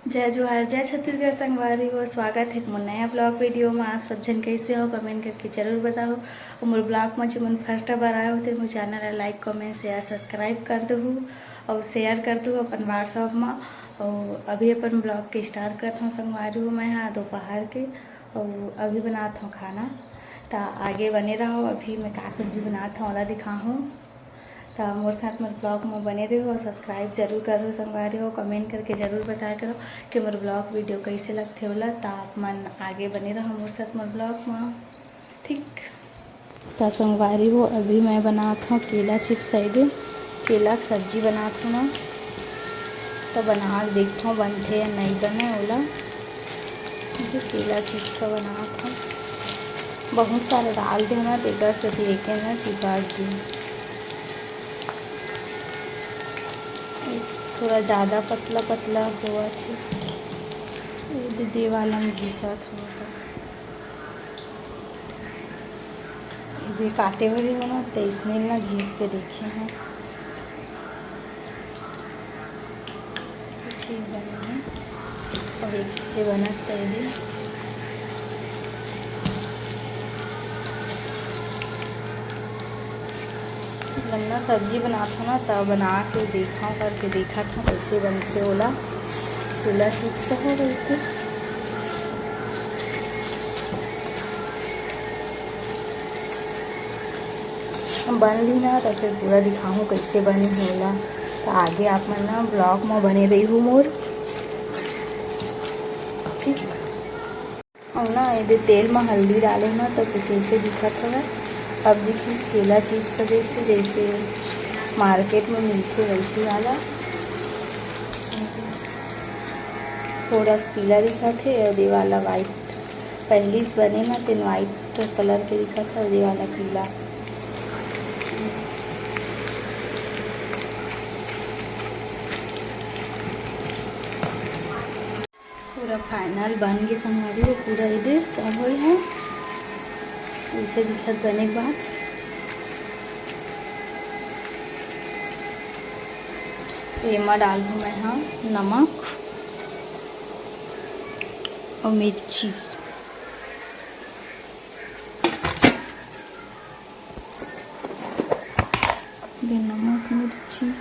जय जोहार जय छत्तीसगढ़ संगवारी हो। स्वागत है मोर नया ब्लॉग वीडियो में। आप सब जन कैसे हो कमेंट करके जरूर बताओ। और मोर ब्लॉग में जो मन फर्स्ट बार आए हो तो more channel like comment share subscribe कर दो और शेयर कर दो अपन व्हाट्सअप में। और अभी अपन ब्लॉग के स्टार्ट करता हूँ संगवारी हो। मैं हाँ दोपहर के और अभी बनाता हूँ खाना, तो आगे बने रहो। अभी मैं का सब्जी बनाता हूँ वाला दिखाऊँ, तो मोर साथ मोर ब्लॉग में बने रहो और सब्सक्राइब जरूर करो संगवारी हो। कमेंट करके ज़रूर बताया करो कि मोर ब्लॉग वीडियो कैसे लगते होला, तो आप मन आगे बने रहो मोर साथ मोर ब्लॉग में। ठीक, तो संगवारी हो अभी मैं बनाता हूँ केला चिप्स। आइडे केला की सब्जी बनाता हूँ ना, तो बना देखता हूँ बनते या नहीं बने ओला। केला चिप्स बनाता हूँ, बहुत सारे डाल देना तेकर से एक ना चिपक दी। थोड़ा ज़्यादा पतला पतला हुआ दीदी वाला में घिसा थोड़ा ये काटे वाली हो ना, तो इसने ना घिस के देखे हैं ठीक बने हैं। और एक से बना तैयारी लम्बा सब्जी बनाता ना, तब बना के देखा करके देखा था कैसे बनते ओला। केला चिप्स हो रही थी, बन ली ना तो फिर पूरा दिखाऊँ कैसे बनी होला। तो आगे आप मन ना ब्लॉग में बने रही हूँ मोर। ठीक, और ना यदि तेल में हल्दी डाले ना तो कुछ ऐसे दिखत है। अब देखिए केला चिप्स जैसे जैसे मार्केट में मिलते वैसे वाला थोड़ा पीला दिखा थे और ये वाला वाइट पहली से बने ना तो वाइट कलर के दिखा था और ये वाला पीला। पूरा फाइनल बन के संगवारी हो पूरा इधर सब हो है ऐसे दिखत बने के बाद। एमा डाल दूँ मैं हाँ नमक और मिर्ची। नमक मिर्ची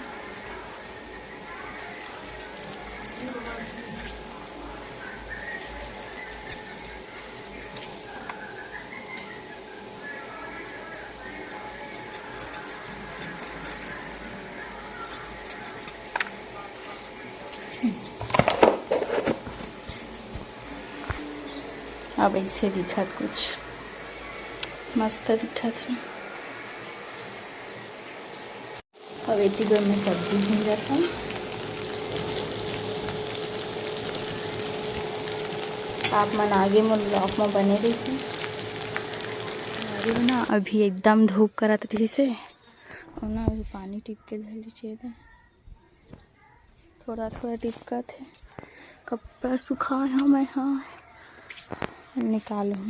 अब ऐसे दिखत कुछ मस्त दिखत है। अब इतनी देर में सब्जी भून जाता हूँ। आप मन आगे में ब्लॉक में बने रही थी। अभी ना अभी एकदम धूप करत रही से और ना अभी पानी टिप के धली चाहिए थोड़ा थोड़ा टिपकत है। कपड़ा सुखाए हाँ मैं हाँ निकालूँ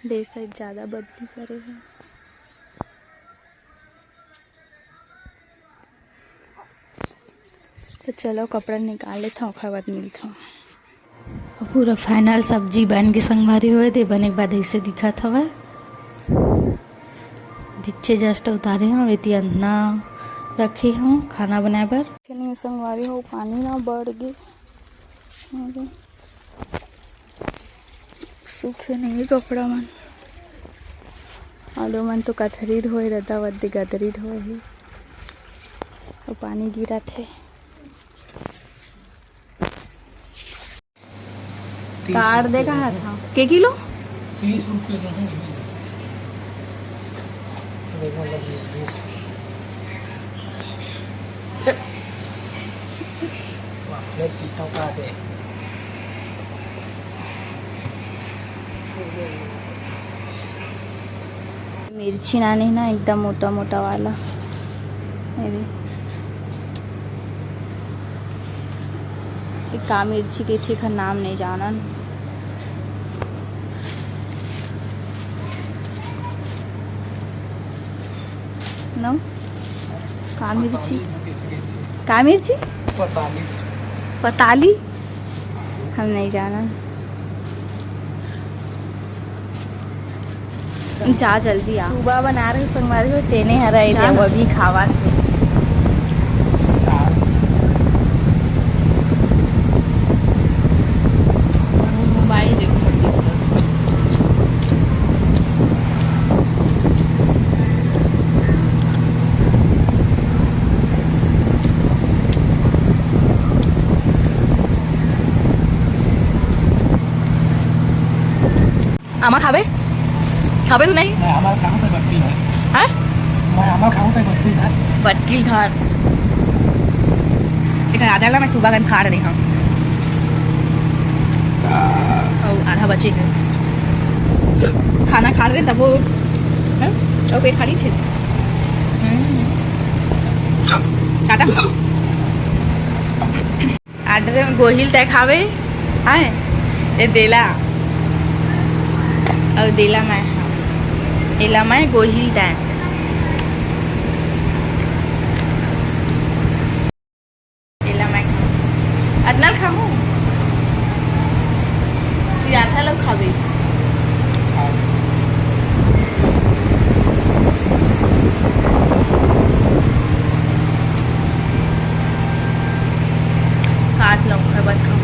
देर साइड ज़्यादा बदली करे है। तो चलो कपड़ा निकाल लेता हूँ, बाद मिलता हूँ। पूरा फाइनल सब्जी बन के संगवारी हुए थे। बने के बाद ऐसे दिखा था वह पीछे जस्ट उतारे हूँ वेती अन्ना रखे हूँ खाना बनाए पर नहीं संगवारी हो। पानी ना बढ़ गए सूखे नहीं कपड़ा मन आलू मन तो कथरी धोए रहता वद्दे गदरी धोए ही और पानी गिरा थे। काट दे कहा था के किलो 30 रुपये मिर्ची नानी ना एकदम मोटा मोटा वाला का मिर्ची के थी का नाम नहीं जाना न का मिर्ची का मिर्ची पता नहीं। पताली हम नहीं जाना। जा जल्दी आ। सुबह बना रही हूँ संगवारी हो तेने हरा एरिया वो भी खावा से मोबाइल देखो आमा खाबे खाबे तू नहीं मैं हमारा खाऊं पे बत्ती है। हाँ मैं हमारा खाऊं पे बत्ती है। बटकिल घर एक आधा ला मैं सुबह गन खा रही हूँ और आधा बचे है खाना खा रहे तब वो तो पेट खाली छे टाटा आडरे में गोहिल तय खावे आए ये देला और देला मैं एला मैं गोहिल तय एला मैं अदनाल खाऊं आधा लोग खावे काट लो फिर बाद खाऊं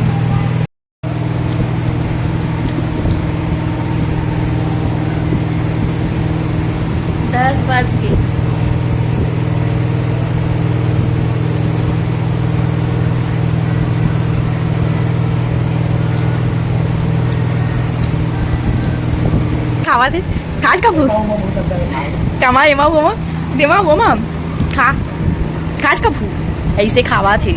10 बज गए खावा दे खाज का भूख कमा एमा वो देमा वो खा खाज का भूख ऐसे खावा थे